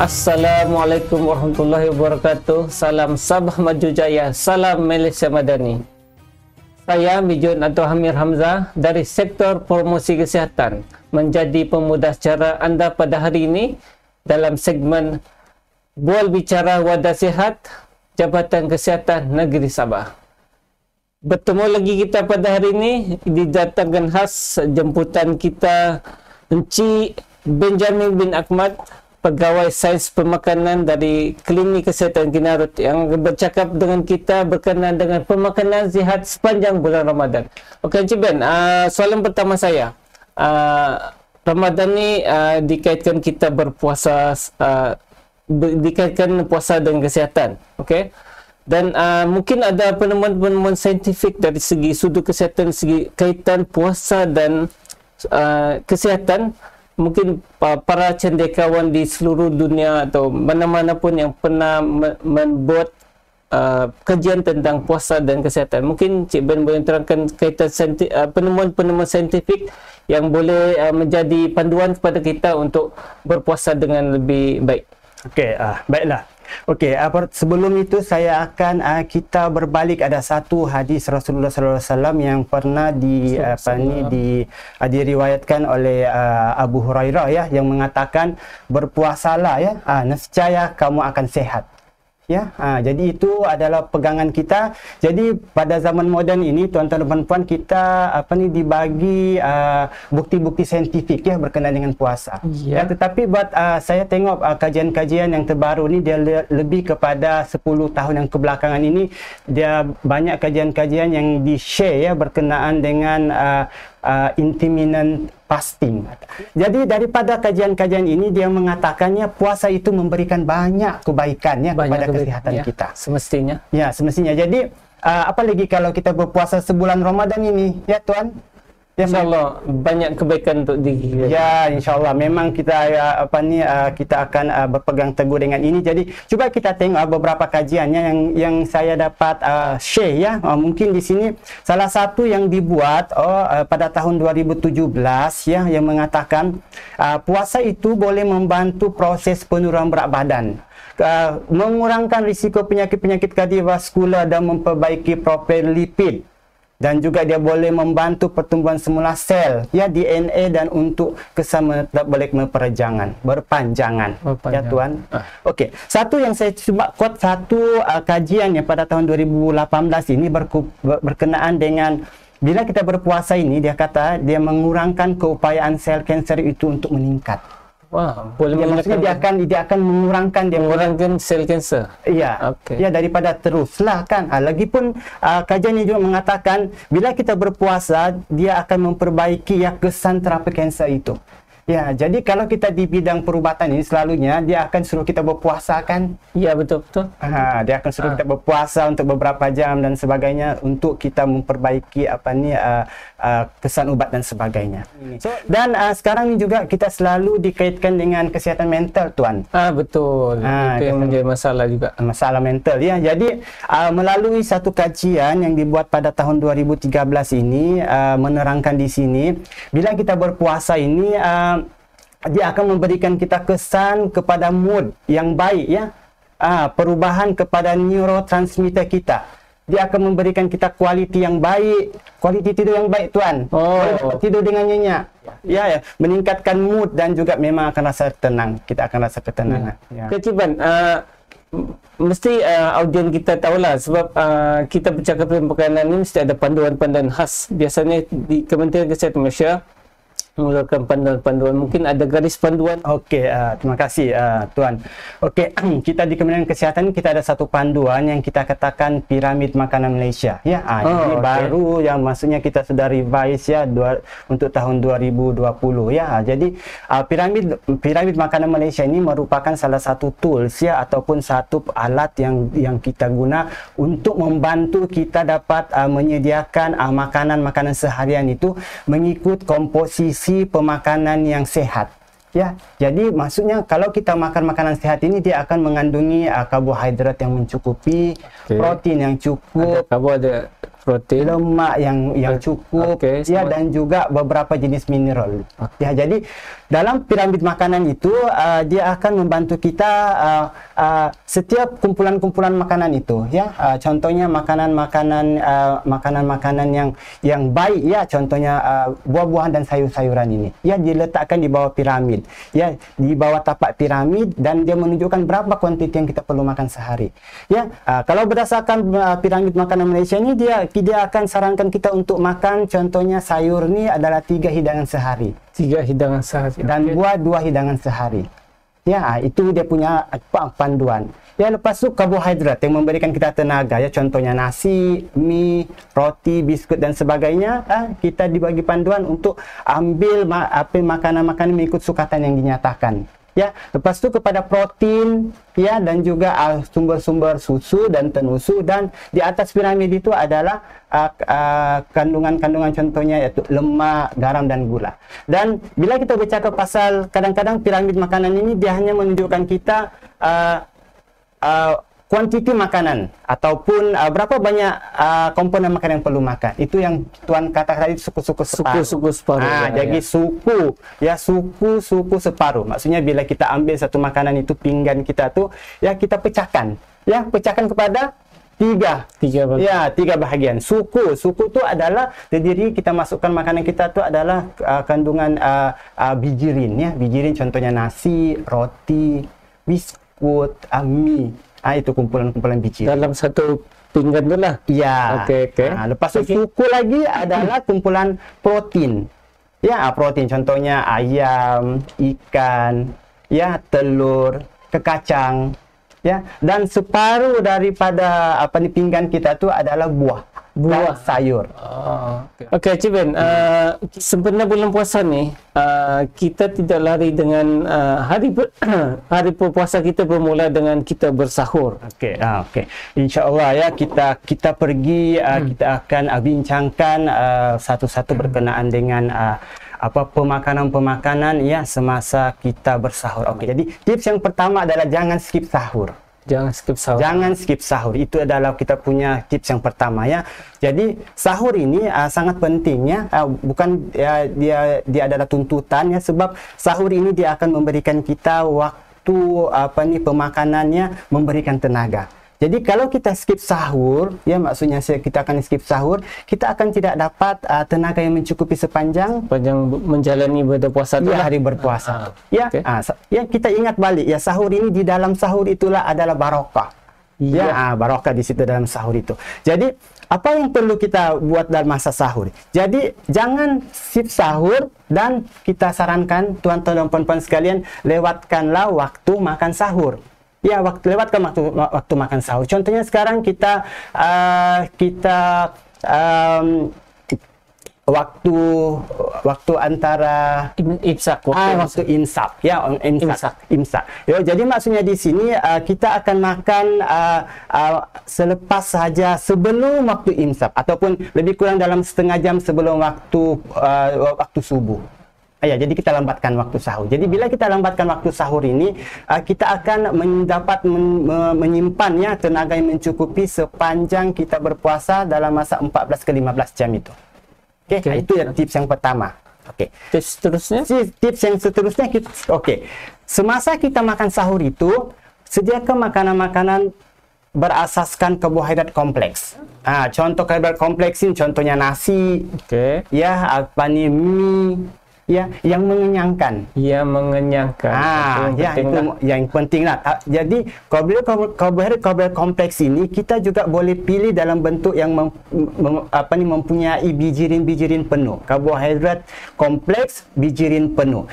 Assalamualaikum warahmatullahi wabarakatuh. Salam Sabah Maju Jaya. Salam Malaysia Madani. Saya Mijun atau Hamir Hamzah dari Sektor Promosi Kesihatan menjadi pemudah cara anda pada hari ini dalam segmen Bual Bicara Wadah Sihat Jabatan Kesihatan Negeri Sabah. Bertemu lagi kita pada hari ini, didatangkan khas jemputan kita Encik Benjamin bin Ahmad, Pegawai Sains Pemakanan dari Klinik Kesihatan Kinarut, yang bercakap dengan kita berkenaan dengan pemakanan sihat sepanjang bulan Ramadan. Okey Encik Ben, soalan pertama saya, Ramadan ni dikaitkan kita berpuasa, dikaitkan puasa dengan kesihatan, okey? Dan mungkin ada penemuan-penemuan saintifik dari segi sudut kesihatan, segi kaitan puasa dan kesihatan. Mungkin para cendekiawan di seluruh dunia atau mana-mana pun yang pernah membuat kajian tentang puasa dan kesihatan, mungkin Cik Ben boleh terangkan kaitan penemuan-penemuan saintifik yang boleh menjadi panduan kepada kita untuk berpuasa dengan lebih baik. Okey, baiklah. Okey, sebelum itu saya akan kita berbalik, ada satu hadis Rasulullah SAW yang pernah diriwayatkan oleh Abu Hurairah ya, yang mengatakan berpuasalah ya, nescaya kamu akan sehat. Ya, jadi itu adalah pegangan kita. Jadi pada zaman moden ini tuan-tuan dan puan-puan, kita dibagi bukti-bukti saintifik ya berkenaan dengan puasa. Ya, tetapi buat saya tengok kajian-kajian yang terbaru ni, dia lebih kepada 10 tahun yang kebelakangan ini, dia banyak kajian-kajian yang di-share ya berkenaan dengan intermittent fasting. Jadi daripada kajian-kajian ini, dia mengatakannya puasa itu memberikan banyak kebaikan ya kepada kesihatan kita. Semestinya. Ya, semestinya. Jadi apalagi kalau kita berpuasa sebulan Ramadan ini, ya tuan. Ya, InsyaAllah banyak kebaikan untuk diri kita. Ya, insyaAllah. Memang kita kita akan berpegang teguh dengan ini. Jadi cuba kita tengok beberapa kajiannya yang saya dapat share ya. Mungkin di sini salah satu yang dibuat pada tahun 2017 ya, yang mengatakan puasa itu boleh membantu proses penurunan berat badan, mengurangkan risiko penyakit-penyakit kardiovaskular dan memperbaiki profil lipid. Dan juga dia boleh membantu pertumbuhan semula sel ya, DNA, dan untuk kesan metabolik berpanjangan. Ya tuan. Okey, satu yang saya cuba quote satu kajian yang pada tahun 2018 ini berkenaan dengan bila kita berpuasa ini, dia kata dia mengurangkan keupayaan sel kanser itu untuk meningkat. Wah, boleh maksudnya dia akan mengurangkan sel kanser. Iya. Okay. Ya, daripada teruslah kan. Lagipun kajian ini juga mengatakan bila kita berpuasa, dia akan memperbaiki ya kesan terapi kanser itu. Ya, jadi kalau kita di bidang perubatan ini selalunya dia akan suruh kita berpuasa kan? Iya, betul. Dia akan suruh kita berpuasa untuk beberapa jam dan sebagainya untuk kita memperbaiki kesan ubat dan sebagainya. Dan sekarang ini juga kita selalu dikaitkan dengan kesihatan mental tuan. Betul. Itu yang menjadi masalah juga. Masalah mental ya. Jadi melalui satu kajian yang dibuat pada tahun 2013 ini menerangkan di sini, bila kita berpuasa ini dia akan memberikan kita kesan kepada mood yang baik ya, perubahan kepada neurotransmitter kita. Dia akan memberikan kita kualiti yang baik, kualiti tidur yang baik tuan. Tidur dengan nyenyak ya, meningkatkan mood dan juga memang akan rasa tenang. Kita akan rasa ketenangan. Keciban, mesti audien kita tahulah, sebab kita bercakap tentang makanan ini mesti ada panduan-panduan khas. Biasanya di Kementerian Kesihatan Malaysia mengeluarkan panduan-panduan, mungkin ada garis panduan. Okey, terima kasih tuan. Okey, kita di Kementerian Kesihatan kita ada satu panduan yang kita katakan piramid makanan Malaysia ya. Ini baru, yang maksudnya kita sudah revise ya untuk tahun 2020 ya. Jadi piramid makanan Malaysia ini merupakan salah satu tools ya, ataupun satu alat yang kita guna untuk membantu kita dapat menyediakan makanan-makanan seharian itu mengikut komposisi pemakanan yang sehat. Ya, jadi maksudnya kalau kita makan makanan sehat ini, dia akan mengandungi karbohidrat yang mencukupi, protein yang cukup, ada lemak yang cukup, ya, dan juga beberapa jenis mineral. Ya, jadi dalam piramid makanan itu dia akan membantu kita setiap kumpulan-kumpulan makanan itu, ya. Contohnya makanan-makanan yang baik, ya, contohnya buah-buahan dan sayur-sayuran ini, ya, diletakkan di bawah piramid, ya, di bawah tapak piramid, dan dia menunjukkan berapa kuantiti yang kita perlu makan sehari, ya. Kalau berdasarkan piramid makanan Malaysia ini, dia akan sarankan kita untuk makan, contohnya sayur ini adalah 3 hidangan sehari, 3 hidangan sehari, dan buah 2 hidangan sehari. Ya, itu dia punya panduan. Ya, lepas itu karbohidrat yang memberikan kita tenaga, ya, contohnya nasi, mie, roti, biskut dan sebagainya. Kita dibagi panduan untuk ambil makanan-makanan mengikut sukatan yang dinyatakan. Ya, lepas itu kepada protein, ya, dan juga sumber-sumber susu dan tenusu, dan di atas piramid itu adalah kandungan-kandungan contohnya yaitu lemak, garam dan gula. Dan bila kita bercakap pasal kadang-kadang piramid makanan ini, dia hanya menunjukkan kita kuantiti makanan ataupun berapa banyak komponen makanan yang perlu makan. Itu yang Tuan kata tadi, suku-suku separuh. Suku separuh. Jadi suku separuh. Maksudnya bila kita ambil satu makanan itu, pinggan kita tuh, ya, kita pecahkan. Ya, pecahkan kepada tiga bahagian. Suku itu adalah terdiri, kita masukkan makanan kita itu adalah kandungan bijirin, ya. Bijirin contohnya nasi, roti, biskut, mie. Itu kumpulan-kumpulan biji dalam satu pinggan tu lah. Ya. Lepas itu suku lagi adalah kumpulan protein. Ya, protein contohnya ayam, ikan, ya, telur, kekacang, ya. Dan separuh daripada pinggan kita tu adalah buah dan sayur. Okey, Cik Ben, sempena bulan puasa ni, kita tidak lari dengan hari berpuasa kita bermula dengan kita bersahur. Okey. InsyaAllah, ya, kita pergi, kita akan bincangkan satu-satu berkenaan dengan pemakanan-pemakanan, ya, semasa kita bersahur. Jadi tips yang pertama adalah jangan skip sahur. Jangan skip sahur. Itu adalah kita punya tips yang pertama, ya. Jadi sahur ini sangat penting, ya. Bukan dia adalah tuntutan, ya, sebab sahur ini dia akan memberikan kita waktu pemakanannya, memberikan tenaga. Jadi kalau kita skip sahur, ya, maksudnya kita akan skip sahur, kita akan tidak dapat tenaga yang mencukupi sepanjang menjalani ibadah puasa tu, hari berpuasa. Ya, kita ingat balik, ya, sahur ini, di dalam sahur itulah adalah barokah. Ya, barokah di situ dalam sahur itu. Jadi apa yang perlu kita buat dalam masa sahur? Jadi jangan skip sahur, dan kita sarankan tuan-tuan dan puan-puan sekalian, lewatkanlah waktu makan sahur. Ya, lewatkan waktu makan sahur. Contohnya sekarang kita waktu antara imsak, waktu imsak, ya, imsak. Jadi maksudnya di sini kita akan makan selepas saja sebelum waktu imsak, ataupun lebih kurang dalam setengah jam sebelum waktu subuh. Jadi kita lambatkan waktu sahur. Jadi bila kita lambatkan waktu sahur ini, kita akan mendapat menyimpannya tenaga yang mencukupi sepanjang kita berpuasa dalam masa 14 ke 15 jam itu. Itu tips yang pertama. Tips yang seterusnya semasa kita makan sahur itu, sediakan makanan-makanan berasaskan karbohidrat kompleks. Contoh karbohidrat kompleks ini contohnya nasi, ya, mie, ya, yang mengenyangkan. Itu yang penting lah. Jadi karbohidrat kompleks ini kita juga boleh pilih dalam bentuk yang mempunyai bijirin penuh. Karbohidrat kompleks bijirin penuh.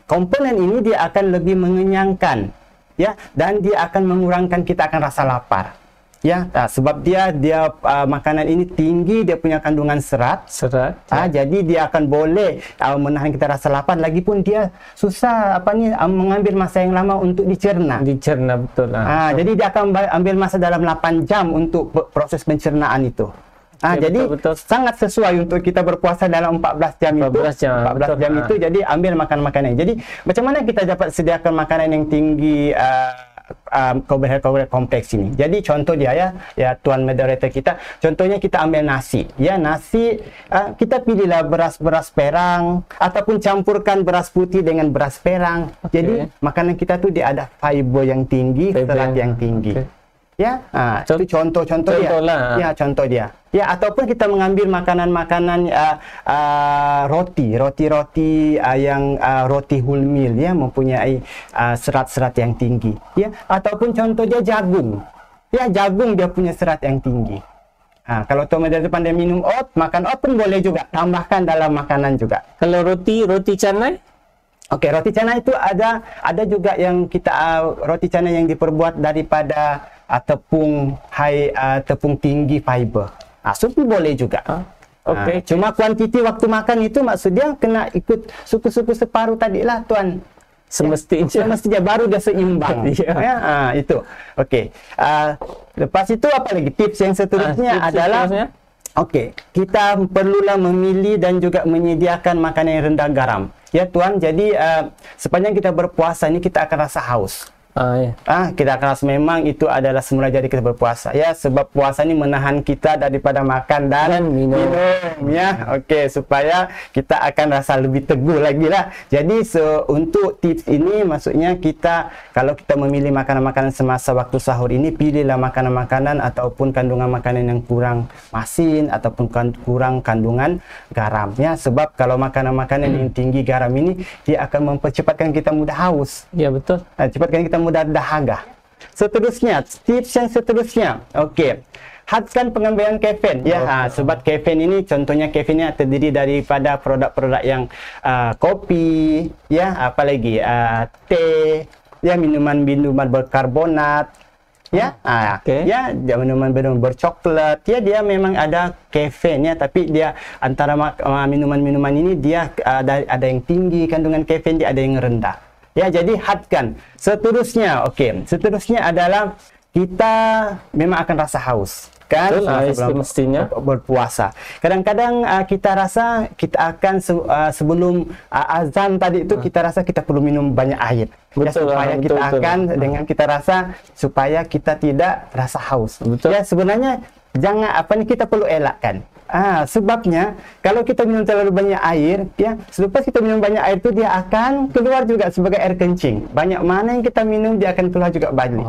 Komponen ini dia akan lebih mengenyangkan, ya, dan dia akan mengurangkan kita akan rasa lapar. Ya, sebab dia makanan ini tinggi, dia punya kandungan serat. Jadi dia akan boleh menahan kita rasa lapar, lagipun dia susah mengambil masa yang lama untuk dicerna. Betul. Jadi dia akan ambil masa dalam 8 jam untuk proses pencernaan itu. Jadi betul. Sangat sesuai untuk kita berpuasa dalam 14 jam itu. Jadi ambil makanan-makanan. Jadi macam mana kita dapat sediakan makanan yang tinggi karbohidrat kompleks ini. Jadi contoh dia ya tuan moderator kita, contohnya kita ambil nasi. Ya, nasi kita pilihlah beras perang ataupun campurkan beras putih dengan beras perang. Jadi makanan kita tuh dia ada fiber yang tinggi, serat yang tinggi. Ya, itu contoh-contoh dia. Ya, contoh dia. Ya, ataupun kita mengambil makanan-makanan roti yang roti wholemeal ya, mempunyai serat-serat yang tinggi. Ya, ataupun contoh dia jagung. Ya, jagung dia punya serat yang tinggi. Kalau tomat pandai minum oat, makan oat pun boleh juga, tambahkan dalam makanan juga. Kalau roti canai? Oke, roti canai itu ada juga yang kita roti canai yang diperbuat daripada tepung tepung tinggi fiber. Sup boleh juga. Cuma kuantiti waktu makan itu maksudnya kena ikut suku-suku separuh tadi lah tuan. Semestinya baru dia seimbang. Itu. Oke. Lepas itu apa lagi tips yang seterusnya adalah kita perlulah memilih dan juga menyediakan makanan yang rendah garam. Ya tuan, jadi sepanjang kita berpuasa ini kita akan rasa haus. Kita akan rasa memang itu adalah semula jadi kita berpuasa ya, sebab puasa ini menahan kita daripada makan dan minum ya. Supaya kita akan rasa lebih teguh lagi lah. Jadi untuk tips ini maksudnya kita kalau kita memilih makanan-makanan semasa waktu sahur ini, pilihlah makanan-makanan ataupun kandungan makanan yang kurang masin ataupun kurang kandungan garam ya, sebab kalau makanan-makanan yang tinggi garam ini dia akan mempercepatkan kita mudah haus. Ya betul. Cepatkan kita mudah dahaga. Seterusnya, tips yang seterusnya, hadkan pengambilan kafein ya. Sebab kafein ini contohnya kafeinnya terdiri daripada produk-produk yang kopi ya, apalagi teh ya, minuman berkarbonat ya, ya, minuman bercoklat ya, dia memang ada kafein ya, tapi dia antara minuman-minuman ini dia ada yang tinggi kandungan kafein, dia ada yang rendah. Ya, jadi hadkan. Seterusnya, seterusnya adalah kita memang akan rasa haus. Kan? Semestinya berpuasa. Kadang-kadang kita rasa kita akan sebelum azan tadi itu kita rasa kita perlu minum banyak air. Supaya kita akan dengan kita rasa supaya kita tidak rasa haus. Ya, sebenarnya jangan kita perlu elakkan. Sebabnya kalau kita minum terlalu banyak air ya, selepas kita minum banyak air itu dia akan keluar juga sebagai air kencing. Banyak mana yang kita minum dia akan keluar juga balik.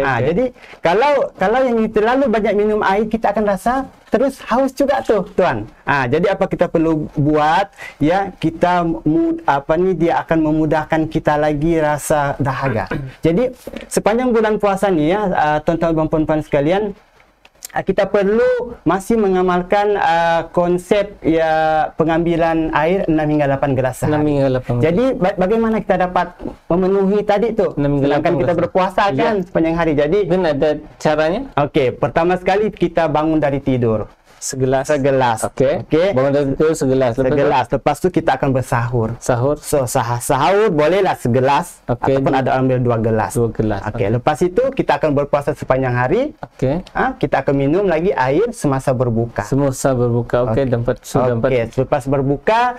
Jadi kalau yang terlalu banyak minum air kita akan rasa terus haus juga tuh tuan. Jadi apa kita perlu buat ya, kita dia akan memudahkan kita lagi rasa dahaga. Jadi sepanjang bulan puasa nih ya, tuan-tuan dan puan-puan sekalian, kita perlu masih mengamalkan konsep ya pengambilan air 6 hingga 8 gelas sehari. Jadi bagaimana kita dapat memenuhi tadi itu? Sedangkan kita berpuasa kan sepanjang hari. Jadi ada caranya? Pertama sekali kita bangun dari tidur. Segelas. Bangun dari tidur segelas. Lepas itu kita akan bersahur. Sahur bolehlah segelas ataupun ada ambil 2 gelas. Lepas itu kita akan berpuasa sepanjang hari. Kita akan minum lagi air semasa berbuka. Lepas berbuka,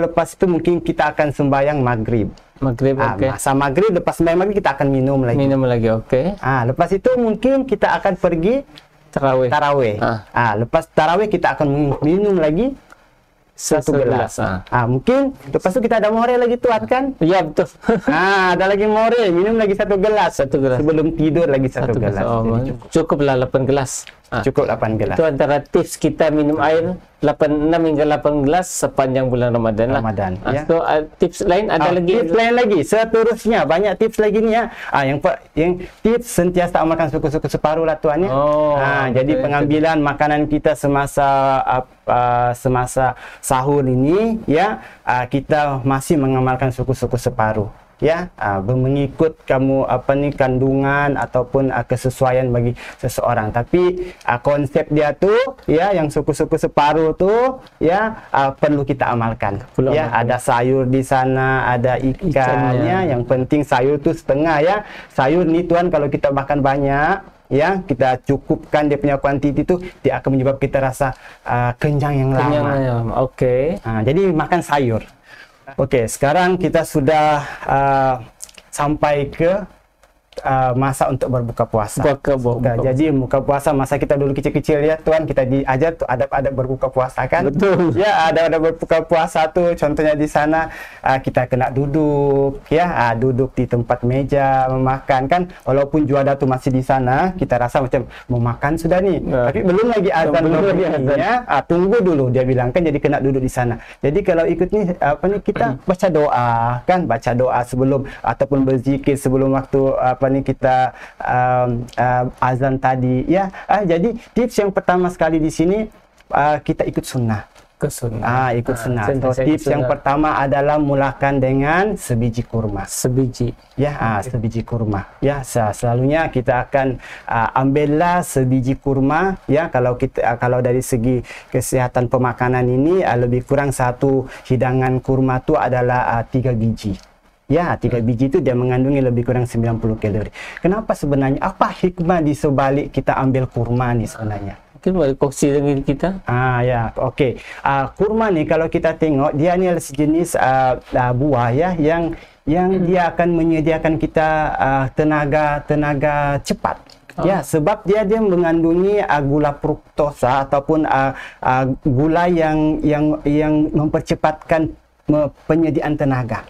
lepas itu mungkin kita akan sembahyang maghrib. Masa maghrib, lepas sembahyang maghrib kita akan minum lagi. Lepas itu mungkin kita akan pergi tarawih. Lepas tarawih kita akan minum lagi 1 gelas. Mungkin lepas itu kita ada more lagi tuan kan? Ya betul. Ada lagi more, minum lagi 1 gelas. Sebelum tidur lagi 1 gelas. Cukuplah 8 gelas. Cukup 8 gelas. Itu antara tips kita minum air 6 hingga 8 gelas sepanjang bulan Ramadan. Ya. So, tips lain ada lagi? Tips lain lagi. Seterusnya banyak tips lagi nih ya. Yang tips sentiasa amalkan suku-suku separuh lah tuan ya. Jadi pengambilan makanan kita semasa sahur ini ya, kita masih mengamalkan suku-suku separuh. Ya, mengikut kandungan ataupun kesesuaian bagi seseorang. Tapi konsep dia tuh ya, yang suku-suku separuh tuh ya, perlu kita amalkan. Ada sayur di sana, ada ikannya. Yang penting sayur tuh setengah ya. Sayur nih tuan, kalau kita makan banyak ya, kita cukupkan dia punya kuantiti itu, dia akan menyebabkan kita rasa kenyang yang lama. Jadi makan sayur. Sekarang kita sudah sampai ke masa untuk berbuka puasa. Buka. Jadi buka puasa masa kita dulu kecil-kecil ya Tuan, kita diajar tuh adab-adab berbuka puasa kan. Betul. Ya, ada berbuka puasa tuh contohnya di sana kita kena duduk ya, duduk di tempat meja memakan kan, walaupun juada tuh masih di sana, kita rasa macam mau makan sudah nih, tapi belum lagi azan, tunggu dulu dia bilang kan, jadi kena duduk di sana. Jadi kalau ikut nih kita baca doa kan, baca doa sebelum ataupun berzikir sebelum waktu kita azan tadi ya. Jadi tips yang pertama sekali di sini kita ikut sunnah. Ikut sunnah. So, tips yang pertama adalah mulakan dengan sebiji kurma. Sebiji. Ya, sebiji kurma. Ya, selalunya kita akan ambillah sebiji kurma. Ya, kalau dari segi kesehatan pemakanan ini lebih kurang satu hidangan kurma itu adalah 3 biji. Ya, 3 biji itu dia mengandungi lebih kurang 90 kalori. Kenapa sebenarnya? Apa hikmah di sebalik kita ambil kurma nih sebenarnya? Mungkin boleh kongsi dengan kita. Ya, oke. Kurma nih kalau kita tengok dia ni adalah sejenis buah ya, yang dia akan menyediakan kita tenaga cepat. Ya, sebab dia mengandungi gula fruktosa ataupun gula yang mempercepatkan penyediaan tenaga.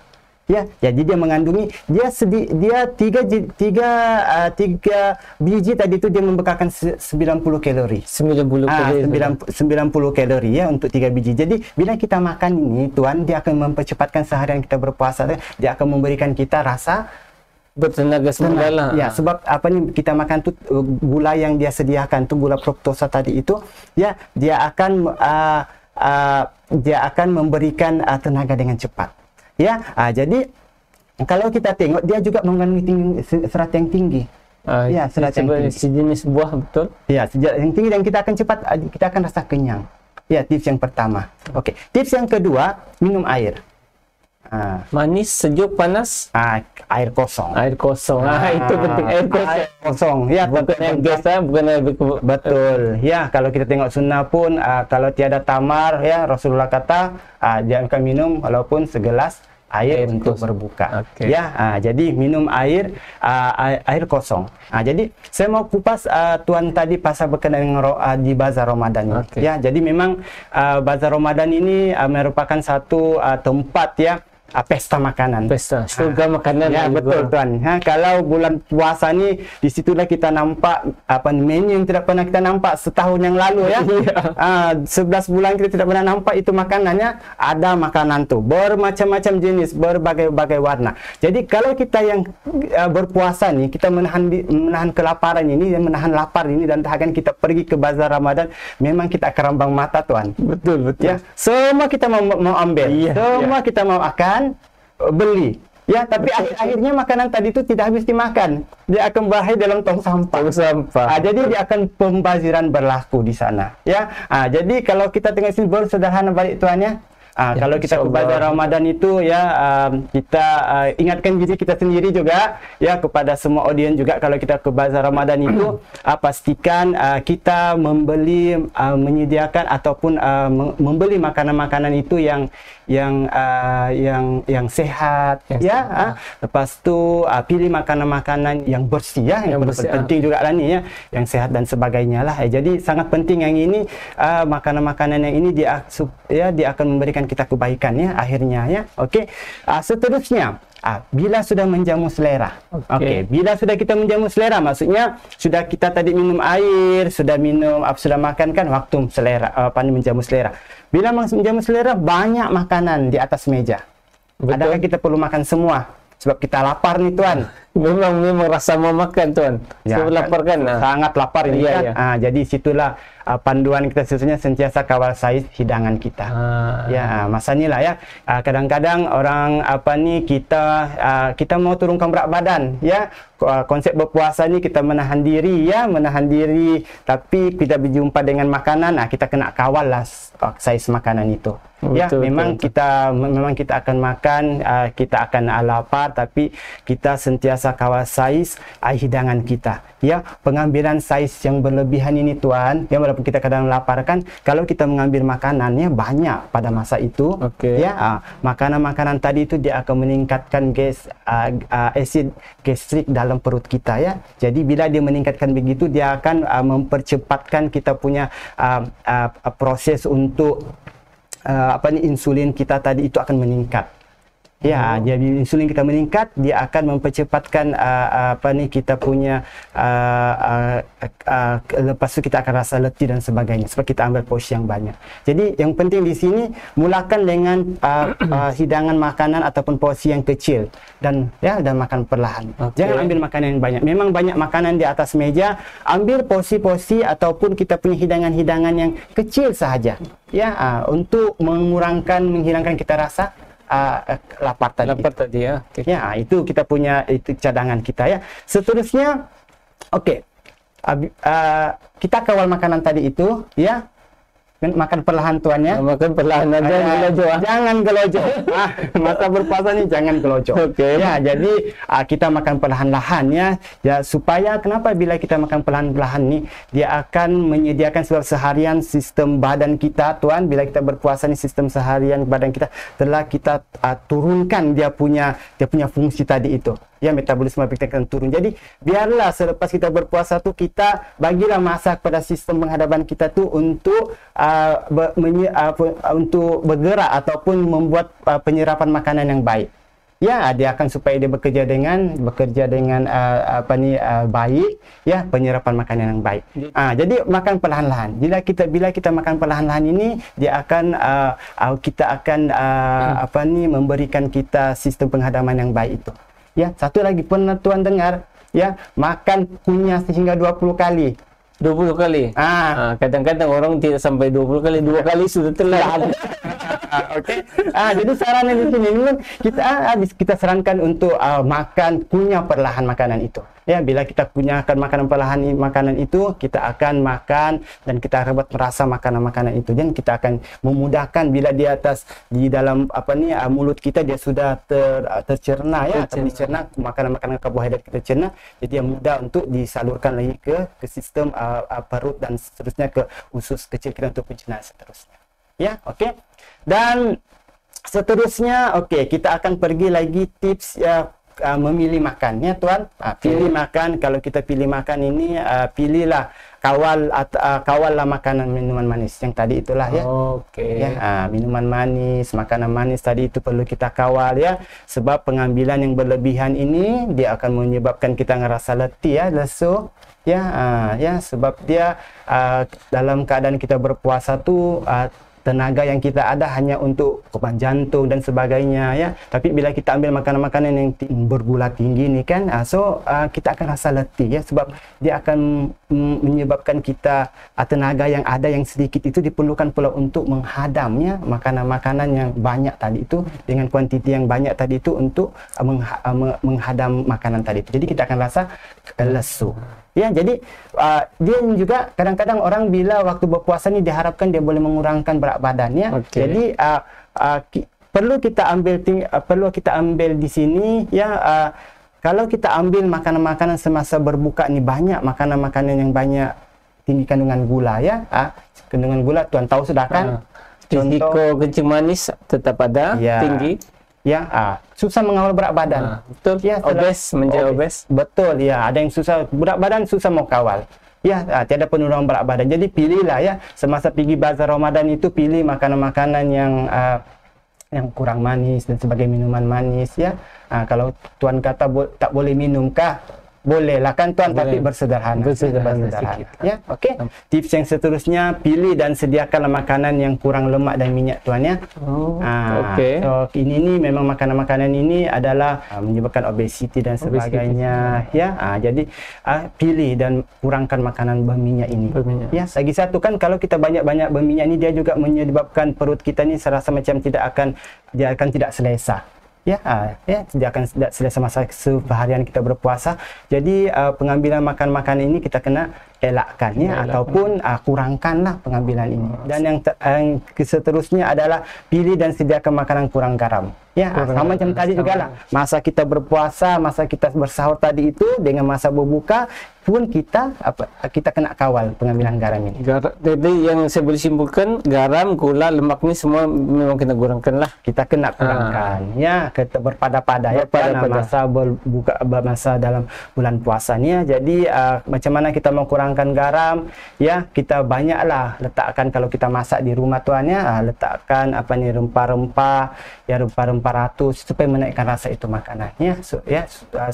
Ya, jadi dia mengandungi tiga biji tadi itu dia membekalkan 90 kalori. 90 kalori ya untuk 3 biji. Jadi bila kita makan ini Tuan, dia akan mempercepatkan seharian kita berpuasa. Dia akan memberikan kita rasa bertenaga semula. Ya, sebab kita makan tu gula yang dia sediakan tu gula fruktosa tadi itu ya, dia akan memberikan tenaga dengan cepat. Ya, jadi kalau kita tengok dia juga mengandungi serat yang tinggi. Ya, serat yang tinggi. Sejenis buah, betul? Ya, serat yang tinggi dan kita akan rasa kenyang. Ya, tips yang pertama. Oke, tips yang kedua, minum air. Manis, sejuk, panas. Air kosong. Air kosong. Itu penting, air kosong. Air kosong. Ya, bukan air gas, bukan air betul. Ya, kalau kita tengok sunnah pun kalau tiada tamar ya, Rasulullah kata dia akan minum walaupun segelas air untuk berbuka. Ya, jadi minum air kosong. Jadi saya mau kupas Tuan tadi pasal berkenaan dengan di bazar Ramadan. Ya, jadi memang bazar Ramadan ini merupakan satu tempat ya, pesta makanan. Pesta, surga makanan. Ya, betul Tuan. Kalau bulan puasa ni, disitulah kita nampak menu yang tidak pernah kita nampak setahun yang lalu ya. 11 bulan kita tidak pernah nampak itu makanannya. Ada makanan tu bermacam-macam jenis, berbagai-bagai warna. Jadi kalau kita yang berpuasa ni, kita menahan kelaparan ini, menahan lapar ini, dan akan kita pergi ke bazar Ramadan, memang kita akan rambang mata Tuan. Betul. Ya, semua kita mau ambil, semua kita mau akan beli. Ya, tapi akhirnya makanan tadi itu tidak habis dimakan. Dia akan berakhir dalam tong sampah. Jadi dia akan pembaziran berlaku di sana. Ya, jadi kalau kita tengok sini sederhana balik Tuan ya. Kalau kita ke bazar Ramadan itu ya, kita ingatkan diri kita sendiri juga ya, kepada semua audiens juga, kalau kita ke bazar Ramadan itu pastikan kita menyediakan ataupun membeli makanan-makanan itu yang sehat ya. Lepas tu pilih makanan-makanan yang bersih ya, yang penting juga lah ni ya, yang sehat dan sebagainya lah. Jadi sangat penting yang ini, makanan-makanan yang ini dia akan memberikan kita kebaikan ya akhirnya ya. Seterusnya bila sudah menjamu selera. Bila sudah kita menjamu selera, maksudnya sudah kita tadi minum air, sudah makan kan, waktu selera menjamu selera. Bila menjamu selera, banyak makanan di atas meja. Adakah kita perlu makan semua? Sebab kita lapar nih Tuan. Memang rasa mau makan Tuan. Ya, lapar kan? Sangat lapar ini kan. Jadi situlah panduan kita sebenarnya sentiasa kawal saiz hidangan kita. Ya, masa inilah ya. Kadang-kadang orang kita mau turunkan berat badan ya. Konsep berpuasa ni kita menahan diri ya, tapi kita berjumpa dengan makanan, kita kena kawal lah saiz makanan itu. Ya, memang kita akan makan, kita akan lapar, tapi kita sentiasa kawal saiz hidangan kita. Ya, pengambilan saiz yang berlebihan ini Tuan, yang ataupun kita kadang lapar kan, kalau kita mengambil makanannya banyak pada masa itu, ya makanan-makanan tadi itu dia akan meningkatkan asid gastrik dalam perut kita ya. Jadi bila dia meningkatkan begitu, dia akan mempercepatkan kita punya proses untuk insulin kita tadi itu akan meningkat. Ya, jadi insulin kita meningkat, dia akan mempercepatkan kita punya lepas itu kita akan rasa letih dan sebagainya sebab kita ambil porsi yang banyak. Jadi yang penting di sini mulakan dengan hidangan makanan ataupun porsi yang kecil dan makan perlahan. Jangan ambil makanan yang banyak. Memang banyak makanan di atas meja, ambil porsi-porsi ataupun kita punya hidangan-hidangan yang kecil sahaja. Ya, untuk menghilangkan kita rasa lapar tadi ya. Ya, itu kita punya itu cadangan kita ya. Seterusnya kita kawal makanan tadi itu ya. Makan perlahan tuannya. Makan perlahan aja, jangan gelojo. Masa berpuasa nih jangan gelojo. Ya, jadi kita makan perlahan-lahan ya supaya kenapa bila kita makan perlahan-lahan nih dia akan menyediakan sebab seharian sistem badan kita tuan, bila kita berpuasa nih sistem seharian badan kita telah kita turunkan dia punya fungsi tadi itu. Ya, metabolisme kita akan turun. Jadi biarlah selepas kita berpuasa tuh kita bagilah masa kepada sistem penghadapan kita tuh untuk untuk bergerak ataupun membuat penyerapan makanan yang baik. Ya, dia akan supaya dia bekerja dengan baik ya, penyerapan makanan yang baik. Jadi makan perlahan-lahan. Bila kita makan perlahan-lahan ini dia akan memberikan kita sistem penghadapan yang baik itu. Ya, satu lagi pernah tuan dengar ya, makan kunyah sehingga 20 kali. 20 kali? Kadang-kadang orang tidak sampai 20 kali, 2 kali sudah telan. Jadi sarannya di sini kita sarankan untuk makan kunyah perlahan makanan itu. Ya, bila kita kunyahkan makanan itu, kita akan makan dan kita akan merasa makanan-makanan itu, dan kita akan memudahkan bila di dalam mulut kita dia sudah tercerna ya, dicerna makanan-makanan karbohidrat kita cerna, jadi yang mudah untuk disalurkan lagi ke sistem perut dan seterusnya ke usus kecil kita untuk pencernaan seterusnya. Ya, dan seterusnya kita akan pergi lagi tips memilih makan ya tuan. Pilih makan. Kalau kita pilih makan ini pilihlah kawallah makanan minuman manis yang tadi itulah ya. Minuman manis, makanan manis tadi itu perlu kita kawal ya, sebab pengambilan yang berlebihan ini dia akan menyebabkan kita ngerasa letih ya, lesu ya, sebab dia dalam keadaan kita berpuasa tuh tenaga yang kita ada hanya untuk beban jantung dan sebagainya ya. Tapi bila kita ambil makanan-makanan yang bergula tinggi ni kan, kita akan rasa letih ya, sebab dia akan menyebabkan kita tenaga yang ada yang sedikit itu diperlukan pula untuk menghadamnya makanan-makanan yang banyak tadi itu dengan kuantiti yang banyak tadi itu untuk menghadam makanan tadi itu. Jadi kita akan rasa lesu. Ya, jadi dia juga kadang-kadang orang bila waktu berpuasa ni diharapkan dia boleh mengurangkan berat badan ya. Jadi perlu kita ambil di sini ya, kalau kita ambil makanan-makanan semasa berbuka ni banyak makanan-makanan yang banyak tinggi kandungan gula ya. Kandungan gula tuan tahu sudah kan? Risiko kencing manis tetap ada tinggi. Ya, susah mengawal berat badan. Betul ya, menjadi obes. Betul ya, ada yang susah berat badan, susah mau kawal. Ya, tiada penurunan berat badan. Jadi pilihlah ya, semasa pergi bazar Ramadan itu pilih makanan-makanan yang kurang manis dan sebagai minuman manis ya. Kalau tuan kata tak boleh minum kah? Boleh lah kan tuan, tapi bersederhana sedikit. Ya, Tips yang seterusnya, pilih dan sediakanlah makanan yang kurang lemak dan minyak tuan ya. So ini memang makanan-makanan ini adalah menyebabkan obesiti dan sebagainya ya. Jadi pilih dan kurangkan makanan berminyak ini. Ya, lagi satu kan kalau kita banyak-banyak berminyak ini dia juga menyebabkan perut kita ni serasa macam tidak selesa. Dia akan tidak selesa masa seharian kita berpuasa. Jadi pengambilan makan-makan ini kita kena elakkannya ataupun kurangkanlah pengambilan ini. Dan yang seterusnya adalah pilih dan sediakan makanan kurang garam. Ya, sama macam tadi juga lah. Masa kita berpuasa, masa kita bersahur tadi itu dengan masa berbuka pun kita kena kawal pengambilan garam ini. Jadi yang saya boleh simpulkan, garam, gula, lemak ni semua memang kena kurangkan lah. Kita kena kurangkan. Ya, kita berpada-pada ya pada masa berbuka, masa dalam bulan puasa ni ya. Jadi macam mana kita mau kurangkan garam? Ya, kita banyaklah letakkan kalau kita masak di rumah tuannya, letakkan rempah-rempah, ya rempah-rempah ratus supaya menaikkan rasa itu makanannya,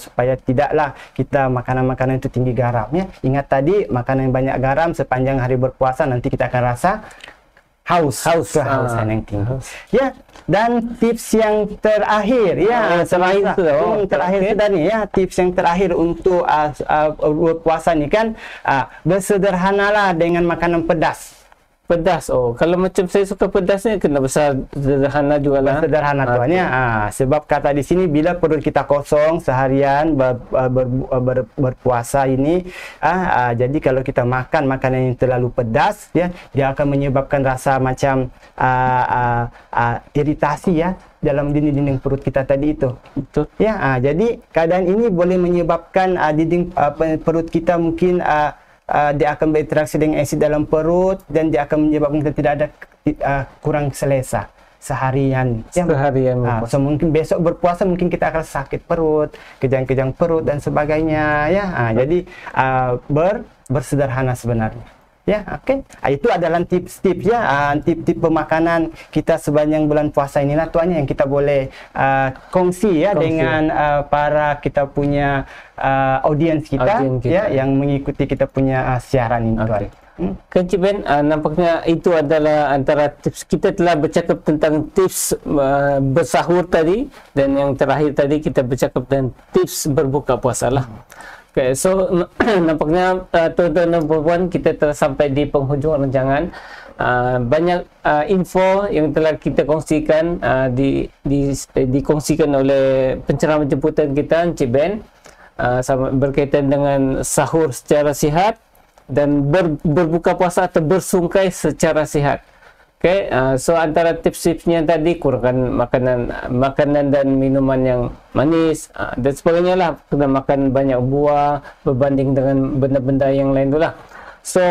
supaya tidaklah kita makanan-makanan itu tinggi garamnya. Ingat tadi, makanan yang banyak garam sepanjang hari berpuasa nanti kita akan rasa kehausan yang tinggi. Ya, dan tips yang terakhir ya, terakhir sudah nih ya, tips yang terakhir untuk berpuasa nih kan, bersederhanalah dengan makanan pedas. Kalau macam saya suka pedas ni, kena sederhana juga lah. Sederhana tuannya. Sebab kata di sini, bila perut kita kosong seharian berpuasa ini, jadi kalau kita makan makanan yang terlalu pedas, ya, dia akan menyebabkan rasa macam iritasi ya dalam dinding-dinding perut kita tadi itu. Betul. Ya, jadi keadaan ini boleh menyebabkan dinding perut kita mungkin dia akan berinteraksi dengan asid dalam perut dan dia akan menyebabkan kita tidak ada kurang selesa seharian. So mungkin besok berpuasa mungkin kita akan sakit perut, kejang-kejang perut dan sebagainya ya. Jadi bersederhana sebenarnya. Ya, oke. Itu adalah tips-tips ya, tip-tip pemakanan kita sepanjang bulan puasa inilah tuannya yang kita boleh kongsi ya dengan para kita punya audiens kita ya yang mengikuti kita punya siaran ini tuan. Kan Cik Ben, nampaknya itu adalah antara tips. Kita telah bercakap tentang tips bersahur tadi, dan yang terakhir tadi kita bercakap tentang tips berbuka puasa lah. Okay, so nampaknya tuan-tuan dan puan-puan, kita telah sampai di penghujung rancangan. Banyak info yang telah kita kongsikan, dikongsikan oleh penceramah jemputan kita Encik Ben, berkaitan dengan sahur secara sihat dan berbuka puasa atau bersungkai secara sihat. Okay, so antara tips-tipsnya tadi, kurangkan makanan dan minuman yang manis dan sebagainya lah. Kena makan banyak buah berbanding dengan benda-benda yang lain tu lah. So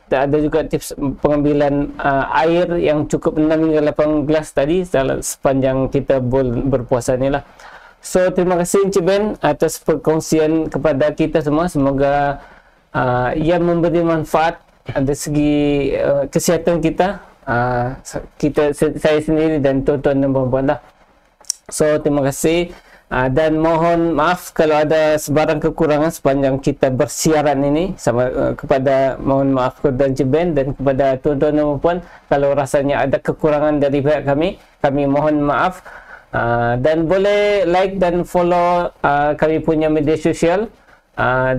ada juga tips pengambilan air yang cukup 6 hingga 8 gelas tadi sepanjang kita berpuasa ni lah. So terima kasih Encik Ben atas perkongsian kepada kita semua. Semoga ia memberi manfaat dari segi kesihatan kita. Saya sendiri dan tuan-tuan dan puan-puan lah. So terima kasih dan mohon maaf kalau ada sebarang kekurangan sepanjang kita bersiaran ini. Mohon maaf kepada Encik Ben dan kepada tuan-tuan dan puan-puan kalau rasanya ada kekurangan dari pihak kami mohon maaf. Dan boleh like dan follow kami punya media sosial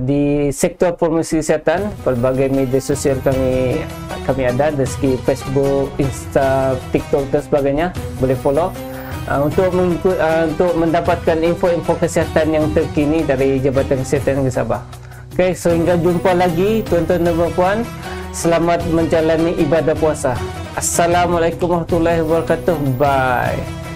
di sektor promosi kesihatan. Pelbagai media sosial kami ada dari segi Facebook, Insta, TikTok dan sebagainya. Boleh follow untuk mendapatkan info-info kesihatan yang terkini dari Jabatan Kesihatan Negeri Sabah. Okay, sehingga jumpa lagi tuan-tuan dan puan-puan. Selamat menjalani ibadah puasa. Assalamualaikum warahmatullahi wabarakatuh. Bye.